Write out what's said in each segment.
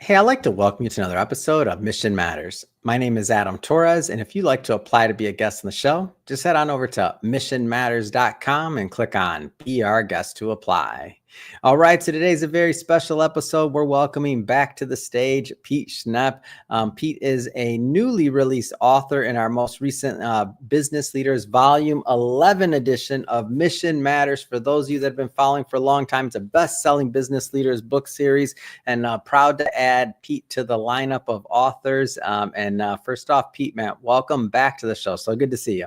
Hey, I'd like to welcome you to another episode of Mission Matters. My name is Adam Torres, and if you'd like to apply to be a guest on the show, just head on over to missionmatters.com and click on Be Our Guest to apply. All right, so today's a very special episode. We're welcoming back to the stage Pete Schnepp. Pete is a newly released author in our most recent Business Leaders Volume 11 edition of Mission Matters. For those of you that have been following for a long time, it's a best-selling business leaders book series, and proud to add Pete to the lineup of authors. First off, Pete, man, welcome back to the show. So good to see you.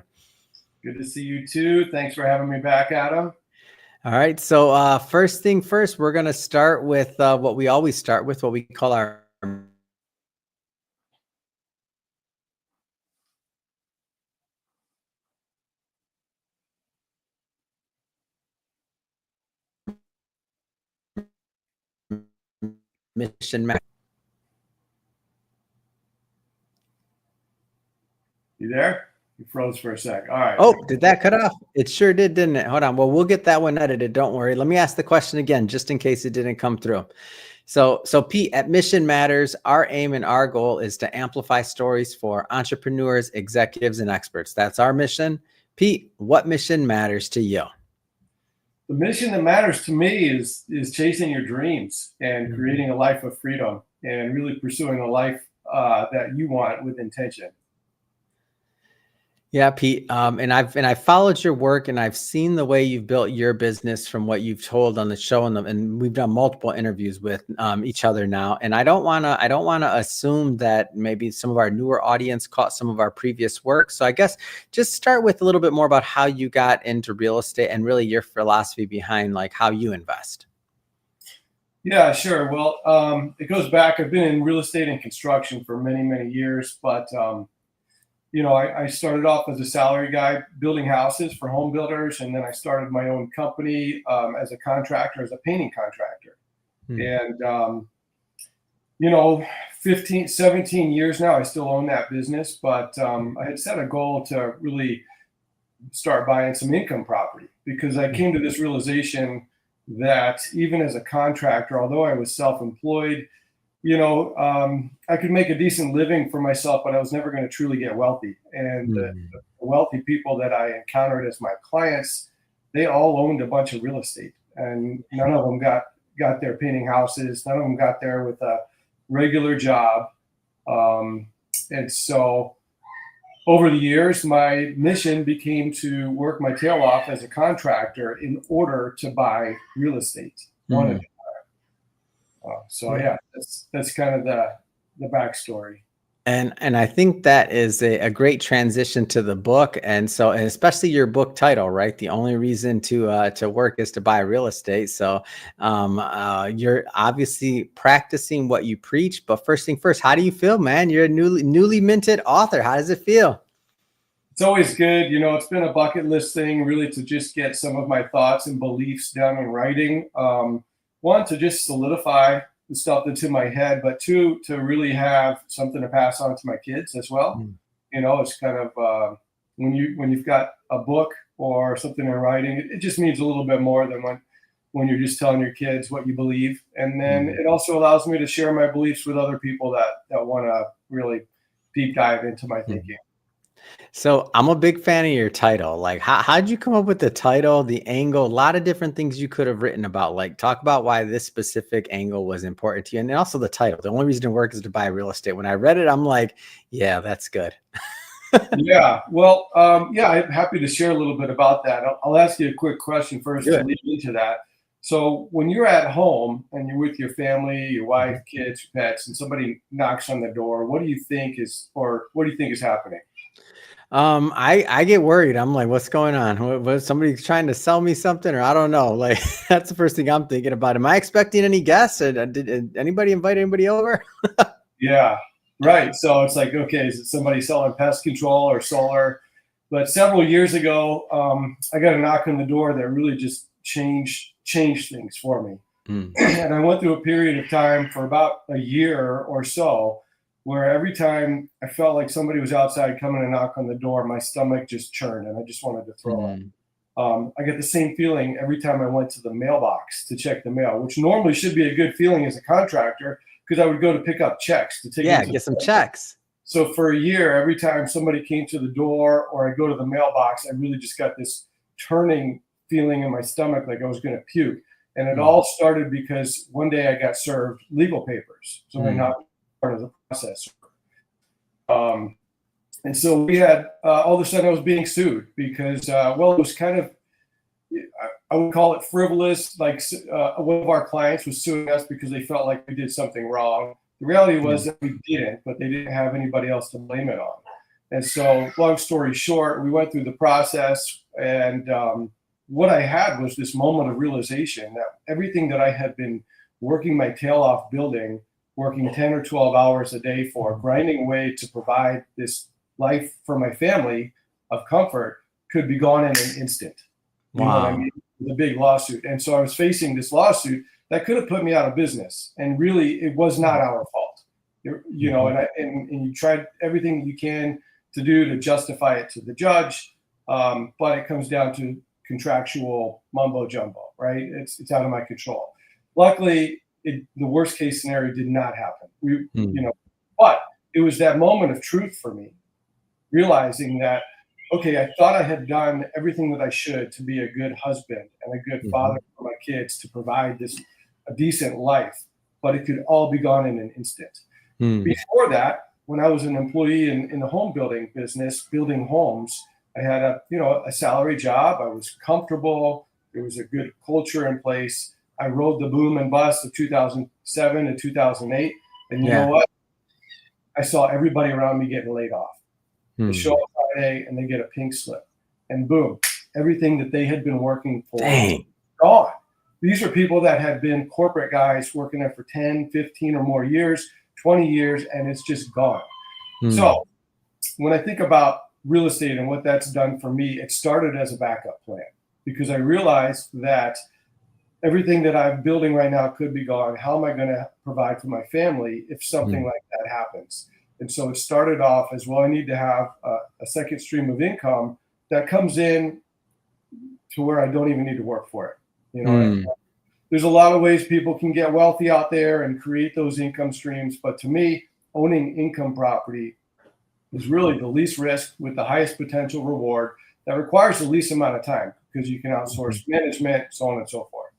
Good to see you too. Thanks for having me back, Adam. All right. So first thing first, we're going to start with what we always start with, what we call our mission. You there? You froze for a sec. All right. Oh, did that cut off? It sure did, didn't it? Hold on. Well, we'll get that one edited. Don't worry. Let me ask the question again, just in case it didn't come through. So Pete, at Mission Matters, our aim and our goal is to amplify stories for entrepreneurs, executives, and experts. That's our mission. Pete, what mission matters to you? The mission that matters to me is chasing your dreams and creating a life of freedom and really pursuing a life that you want with intention. Yeah, Pete. And I've followed your work, and I've seen the way you've built your business from what you've told on the show, and we've done multiple interviews with each other now. And I don't want to assume that maybe some of our newer audience caught some of our previous work. So I guess just start with a little bit more about how you got into real estate and really your philosophy behind like how you invest. Yeah, sure. Well, it goes back. I've been in real estate and construction for many, many years, but I started off as a salary guy building houses for home builders, and then I started my own company as a contractor, as a painting contractor. And 15, 17 years now, I still own that business, but I had set a goal to really start buying some income property because I came to this realization that even as a contractor, although I was self-employed, I could make a decent living for myself, but I was never going to truly get wealthy. And the wealthy people that I encountered as my clients, they all owned a bunch of real estate, and none of them got there painting houses. None of them got there with a regular job. And so over the years, my mission became to work my tail off as a contractor in order to buy real estate. That's kind of the backstory. And I think that is a great transition to the book, and especially your book title, right? The only reason to work is to buy real estate. So you're obviously practicing what you preach. But first thing first, how do you feel, man? You're a newly minted author. How does it feel? It's always good. It's been a bucket list thing, really, to just get some of my thoughts and beliefs down in writing. One, to just solidify the stuff that's in my head, but two, to really have something to pass on to my kids as well. It's kind of when you've got a book or something in writing, it just means a little bit more than when you're just telling your kids what you believe. And then it also allows me to share my beliefs with other people that want to really deep dive into my thinking. So I'm a big fan of your title. Like, how'd you come up with the title, the angle, a lot of different things you could have written about, like talk about why this specific angle was important to you. And then also the title, the only reason to work is to buy real estate. When I read it, I'm like, yeah, that's good. Yeah. Well, I'm happy to share a little bit about that. I'll ask you a quick question first to lead into that. So when you're at home and you're with your family, your wife, kids, pets, and somebody knocks on the door, what do you think is happening? I get worried. I'm like, what's going on? Was somebody trying to sell me something, or I don't know. Like, that's the first thing I'm thinking about. Am I expecting any guests? Did anybody invite anybody over? Yeah, right. So it's like, okay, is it somebody selling pest control or solar? But several years ago, I got a knock on the door that really just changed things for me. And I went through a period of time for about a year or so where every time I felt like somebody was outside coming to knock on the door, my stomach just churned and I just wanted to throw up. I get the same feeling every time I went to the mailbox to check the mail, which normally should be a good feeling as a contractor, because I would go to pick up checks to take them to get some checks. So for a year, every time somebody came to the door or I go to the mailbox, I really just got this turning feeling in my stomach like I was going to puke. And it all started because one day I got served legal papers. So I not part of the process. And so we had, all of a sudden I was being sued because, it was kind of, I would call it frivolous. Like one of our clients was suing us because they felt like we did something wrong. The reality was that we didn't, but they didn't have anybody else to blame it on. And so long story short, we went through the process, and what I had was this moment of realization that everything that I had been working my tail off building, working 10 or 12 hours a day for, grinding away to provide this life for my family of comfort, could be gone in an instant. You know what I mean? The big lawsuit. And so I was facing this lawsuit that could have put me out of business. And really, it was not our fault. You know, and you tried everything you can to do to justify it to the judge. But it comes down to contractual mumbo jumbo, right? It's out of my control. Luckily, the worst case scenario did not happen. But it was that moment of truth for me, realizing that, okay, I thought I had done everything that I should to be a good husband and a good father for my kids, to provide a decent life, but it could all be gone in an instant. Before that, when I was an employee in the home building business, building homes, I had a salary job. I was comfortable. There was a good culture in place. I rode the boom and bust of 2007 and 2008. And you know what? I saw everybody around me getting laid off. They show up Friday and they get a pink slip. And boom, everything that they had been working for gone. These are people that had been corporate guys working there for 10, 15 or more years, 20 years, and it's just gone. So when I think about real estate and what that's done for me, it started as a backup plan because I realized that everything that I'm building right now could be gone. How am I going to provide for my family if something like that happens? And so it started off as, well, I need to have a second stream of income that comes in to where I don't even need to work for it. You know, there's a lot of ways people can get wealthy out there and create those income streams. But to me, owning income property is really the least risk with the highest potential reward that requires the least amount of time because you can outsource management, so on and so forth.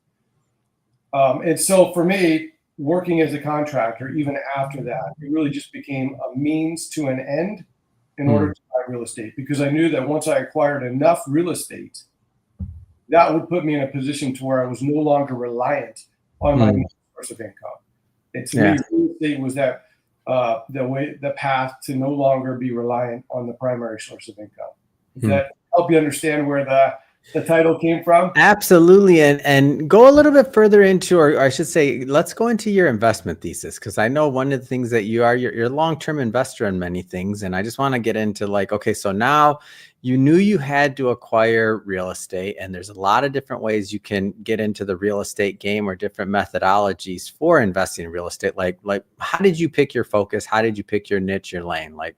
And so for me, working as a contractor, even after that, it really just became a means to an end in order to buy real estate, because I knew that once I acquired enough real estate, that would put me in a position to where I was no longer reliant on my main source of income. And to me, real estate was that the path to no longer be reliant on the primary source of income. Does that help you understand where the title came from? Absolutely. And go a little bit further into, or I should say, let's go into your investment thesis. Cause I know one of the things that you're a long-term investor in many things. And I just want to get into like, okay, so now you knew you had to acquire real estate, and there's a lot of different ways you can get into the real estate game or different methodologies for investing in real estate. Like how did you pick your focus? How did you pick your niche, your lane? Like,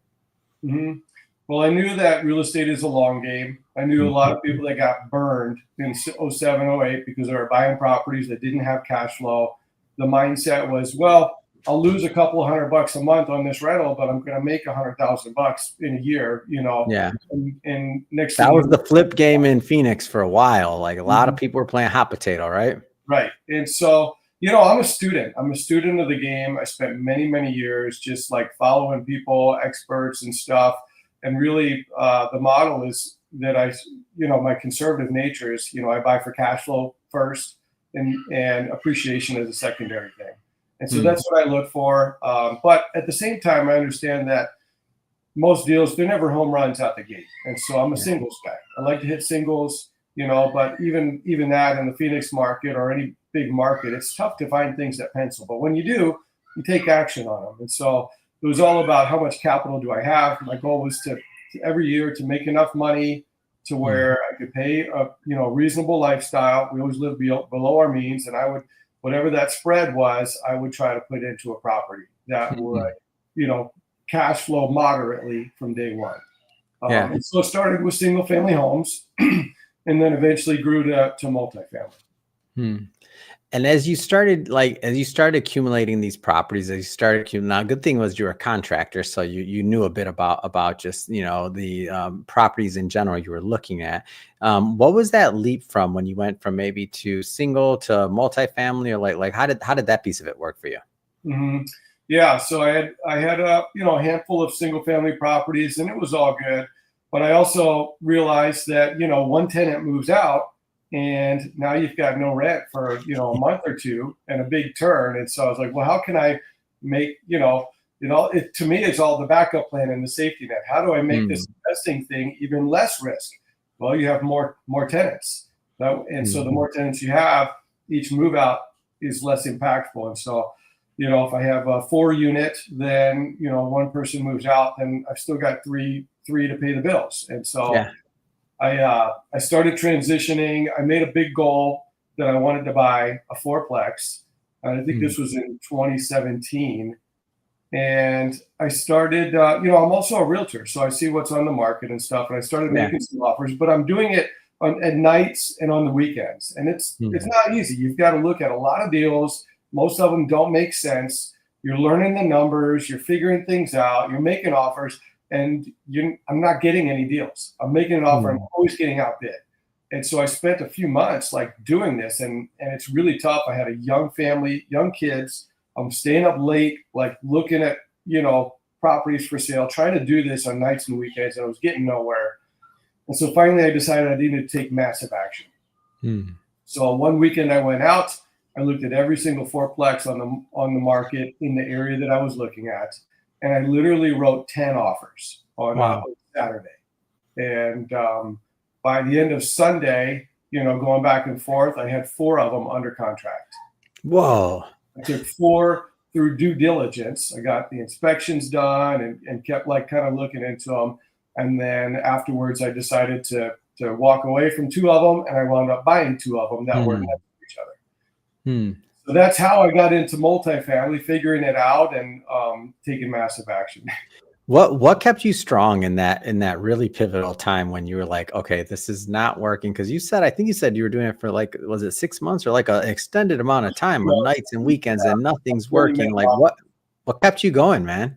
Well, I knew that real estate is a long game. I knew a lot of people that got burned in 07, 08 because they were buying properties that didn't have cash flow. The mindset was, well, I'll lose a couple of $100 a month on this rental, but I'm going to make $100,000 in a year, you know? Yeah. And next that thing was the flip game in Phoenix for a while. Like a lot of people were playing hot potato, right? Right. And so, you know, I'm a student. I'm a student of the game. I spent many, many years just like following people, experts and stuff. And really, the model is that my conservative nature is, I buy for cash flow first and appreciation as a secondary thing. And so that's what I look for. But at the same time, I understand that most deals, they're never home runs out the gate. And so I'm a singles guy. I like to hit singles, but even that in the Phoenix market or any big market, it's tough to find things that pencil. But when you do, you take action on them. And so it was all about how much capital do I have. My goal was to every year to make enough money to where I could pay a reasonable lifestyle. We always lived below our means, and I would, whatever that spread was, I would try to put into a property that would, cash flow moderately from day one. And so it started with single family homes and then eventually grew to multifamily. And as you started accumulating these properties, as you started accumulating, now good thing was you were a contractor, so you knew a bit about just the properties in general you were looking at. What was that leap from when you went from maybe to single to multifamily, or like how did that piece of it work for you? hmm Yeah, so I had a a handful of single family properties, and it was all good. But I also realized that one tenant moves out, and now you've got no rent for a month or two, and a big turn. And so I was like, well, how can I make to me it's all the backup plan and the safety net. How do I make this Mm, investing thing even less risk? Well, you have more tenants, and so the mm, more tenants you have, each move out is less impactful. And so if I have a 4 unit, then one person moves out, then I've still got three to pay the bills. And so yeah. I started transitioning. I made a big goal that I wanted to buy a fourplex. And I think Mm, this was in 2017. And I started, I'm also a realtor, so I see what's on the market and stuff. And I started yeah. making some offers, but I'm doing it at nights and on the weekends. And it's Mm, not easy. You've got to look at a lot of deals. Most of them don't make sense. You're learning the numbers. You're figuring things out. You're making offers, and I'm not getting any deals. I'm making an offer. I'm mm, always getting outbid. And so I spent a few months like doing this, and it's really tough. I had a young family, young kids. I'm staying up late, like looking at, properties for sale, trying to do this on nights and weekends, and I was getting nowhere. And so finally I decided I needed to take massive action. mm. So one weekend I went out, I looked at every single fourplex on the market in the area that I was looking at, and I literally wrote 10 offers on Wow. Saturday. And by the end of Sunday, going back and forth, I had 4 of them under contract. Whoa. I took 4 through due diligence. I got the inspections done and kept like kind of looking into them. And then afterwards, I decided to walk away from 2 of them, and I wound up buying 2 of them that were next Mm, to each other. mm. So that's how I got into multifamily, figuring it out and taking massive action. What kept you strong in that really pivotal time when you were like, okay, this is not working? Because I think you said you were doing it for like, was it 6 months or like an extended amount of time on nights and weekends, and nothing's Really made working? Like what kept you going, man?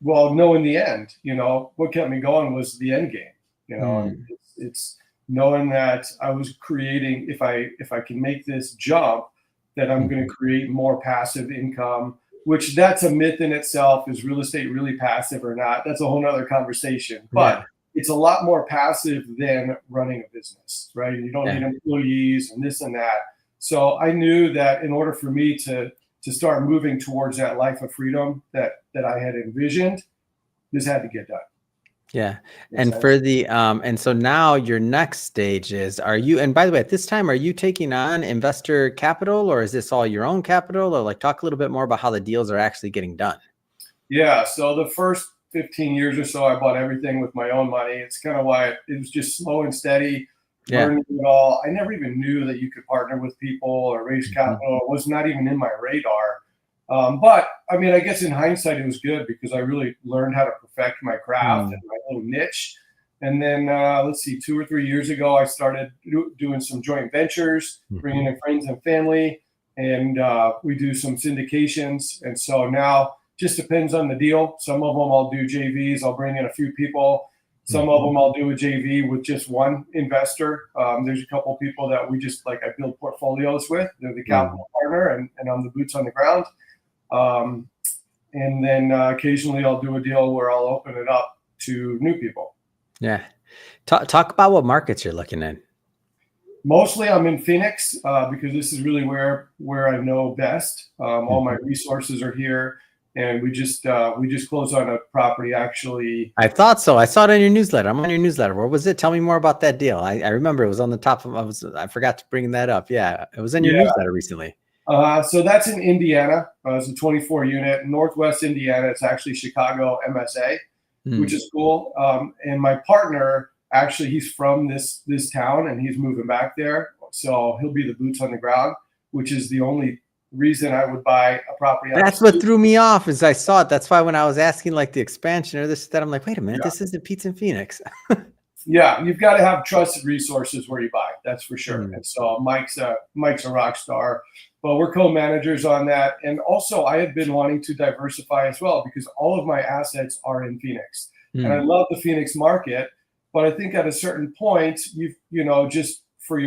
well, knowing the end, what kept me going was the end game, and Mm, it's knowing that I was creating, if I can make this jump, that I'm going to mhm, create more passive income, which that's a myth in itself. Is real estate really passive or not? That's a whole nother conversation, but yeah, it's a lot more passive than running a business, right? You don't need yeah, employees and this and that. So I knew that in order for me to start moving towards that life of freedom that I had envisioned, this had to get done. yeah. Makes And for sense. the and so now your next stage is, are you, and by the way, at this time, are you taking on investor capital, or is this all your own capital? Or like talk a little bit more about how the deals are actually getting done. Yeah. So the first 15 years or so, I bought everything with my own money. It's kind of why it was just slow and steady, Yeah. learning it all. I never even knew that you could partner with people or raise Mhm. capital. It was not even in my radar. But I mean, I guess in hindsight, it was good because I really learned how to perfect my craft and Mm, my little niche. And then let's see, 2 or 3 years ago, I started doing some joint ventures, bringing mhm, in friends and family, and we do some syndications. And so now just depends on the deal. Some of them I'll do JVs. I'll bring in a few people. Some of mhm, them I'll do a JV with just one investor. There's a couple of people that we just like I build portfolios with. They're the mm. capital partner, and I'm the boots on the ground. Um, and then occasionally I'll do a deal where I'll open it up to new people. Yeah. Talk about what markets you're looking in. Mostly I'm in Phoenix because this is really where I know best. All my Mhm. resources are here, and we just closed on a property actually. I thought so. I saw it in your newsletter. I'm on your newsletter. What was it? Tell me more about that deal. I remember it was on the top of, I forgot to bring that up. Yeah. It was in your Yeah, newsletter recently. so that's in Indiana. It's a 24 unit, Northwest Indiana. It's actually Chicago MSA, which Mm, is cool. And my partner actually, he's from this town, and he's moving back there, so he'll be the boots on the ground, which is the only reason I would buy a property out of That's what state. threw me off as I saw it. That's why when I was asking like the expansion or this, that, I'm like, wait a minute, Yeah. this isn't Pete's in Phoenix. Yeah, you've got to have trusted resources where you buy. That's for sure. Mm. And so Mike's a rock star, but we're co-managers on that. And also, I had been wanting to diversify as well because all of my assets are in Phoenix, and I Mm. love the Phoenix market. But I think at a certain point, just for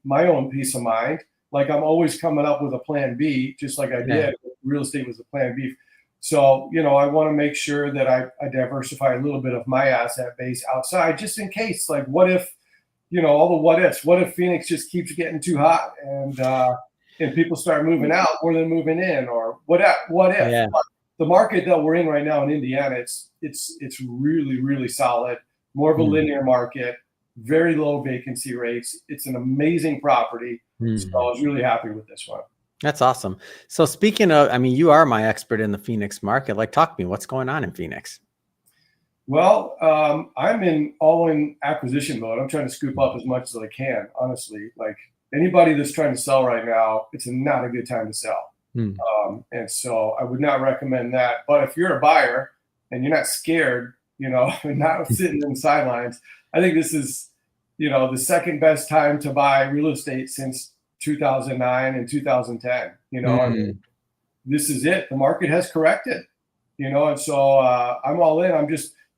my own peace of mind, like I'm always coming up with a plan B, just like I Yeah. did. Real estate was a plan B. So, I want to make sure that I diversify a little bit of my asset base outside just in case. Like, what if, all the what ifs? What if Phoenix just keeps getting too hot and people start moving out more than moving in? Or what if? Yeah. But the market that we're in right now in Indiana, it's really, really solid, more of a Mm. linear market, very low vacancy rates. It's an amazing property. So I Mm. was really happy with this one. That's awesome. So speaking of, I mean, you are my expert in the Phoenix market. Like, talk to me. What's going on in Phoenix? Well, I'm all in acquisition mode. I'm trying to scoop up as much as I can, honestly. Like anybody that's trying to sell right now, it's not a good time to sell. Mm. And so I would not recommend that. But if you're a buyer and you're not scared, and not sitting in the sidelines, I think this is, the second best time to buy real estate since 2009 and 2010. I mean, Mm. this is it. The market has corrected, and so I'm all in.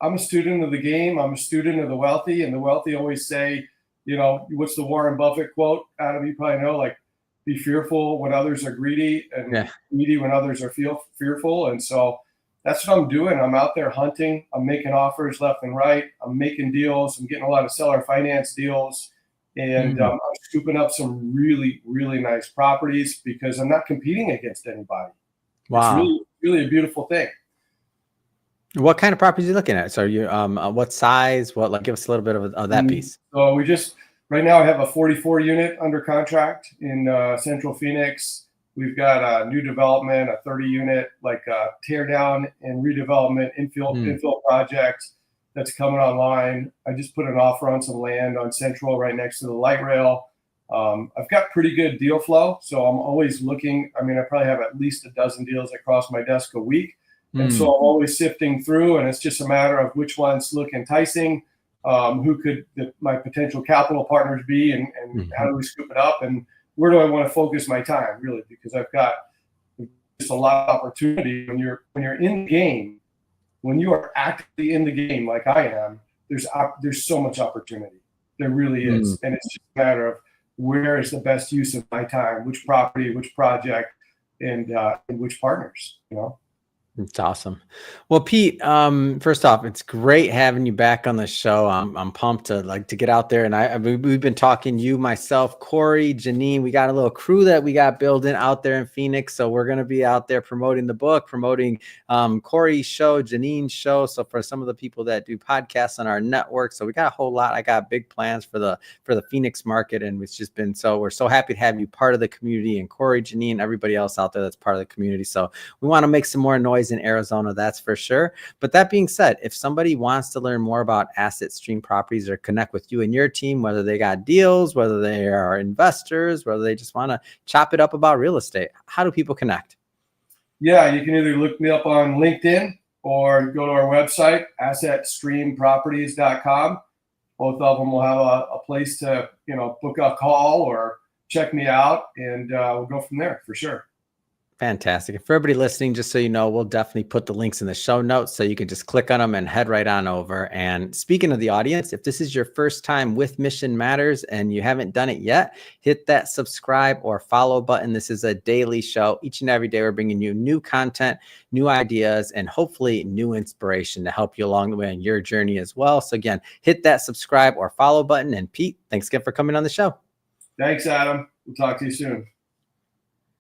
I'm a student of the game. I'm a student of the wealthy, and the wealthy always say, what's the Warren Buffett quote? Adam, you probably know, like, be fearful when others are greedy, and Yeah. greedy when others are fearful. And so that's what I'm doing. I'm out there hunting. I'm making offers left and right. I'm making deals. I'm getting a lot of seller finance deals, and Mm. I'm scooping up some really, really nice properties because I'm not competing against anybody. It's Wow. really, really a beautiful thing. What kind of properties are you looking at? So you, what size? What, like, give us a little bit of that piece. So right now I have a 44 unit under contract in Central Phoenix. We've got a new development, a 30 unit, like tear down and redevelopment infill project that's coming online. I just put an offer on some land on Central right next to the light rail. I've got pretty good deal flow, so I'm always looking. I mean, I probably have at least a dozen deals that cross my desk a week. And so I'm always sifting through, and it's just a matter of which ones look enticing, who could my potential capital partners be, and how do we scoop it up, and where do I want to focus my time, really, because I've got just a lot of opportunity when you're in the game, when you are actively in the game like I am. There's so much opportunity. There really is, and it's just a matter of where is the best use of my time, which property, which project, and which partners, It's awesome. Well, Pete, first off, it's great having you back on the show. I'm pumped to get out there, and we've been talking, you, myself, Corey, Janine. We got a little crew that we got building out there in Phoenix, so we're gonna be out there promoting the book, promoting Corey's show, Janine's show. So for some of the people that do podcasts on our network, so we got a whole lot. I got big plans for the Phoenix market, and it's just been we're so happy to have you part of the community, and Corey, Janine, everybody else out there that's part of the community. So we want to make some more noise in Arizona, that's for sure. But that being said, if somebody wants to learn more about Asset Stream Properties or connect with you and your team, whether they got deals, whether they are investors, whether they just want to chop it up about real estate, how do people connect? Yeah, you can either look me up on LinkedIn or go to our website, assetstreamproperties.com. Both of them will have a place to, book a call or check me out, and we'll go from there for sure. Fantastic. And for everybody listening, just so you know, we'll definitely put the links in the show notes so you can just click on them and head right on over. And speaking of the audience, if this is your first time with Mission Matters and you haven't done it yet, hit that subscribe or follow button. This is a daily show. Each and every day, we're bringing you new content, new ideas, and hopefully new inspiration to help you along the way on your journey as well. So again, hit that subscribe or follow button. And Pete, thanks again for coming on the show. Thanks, Adam. We'll talk to you soon.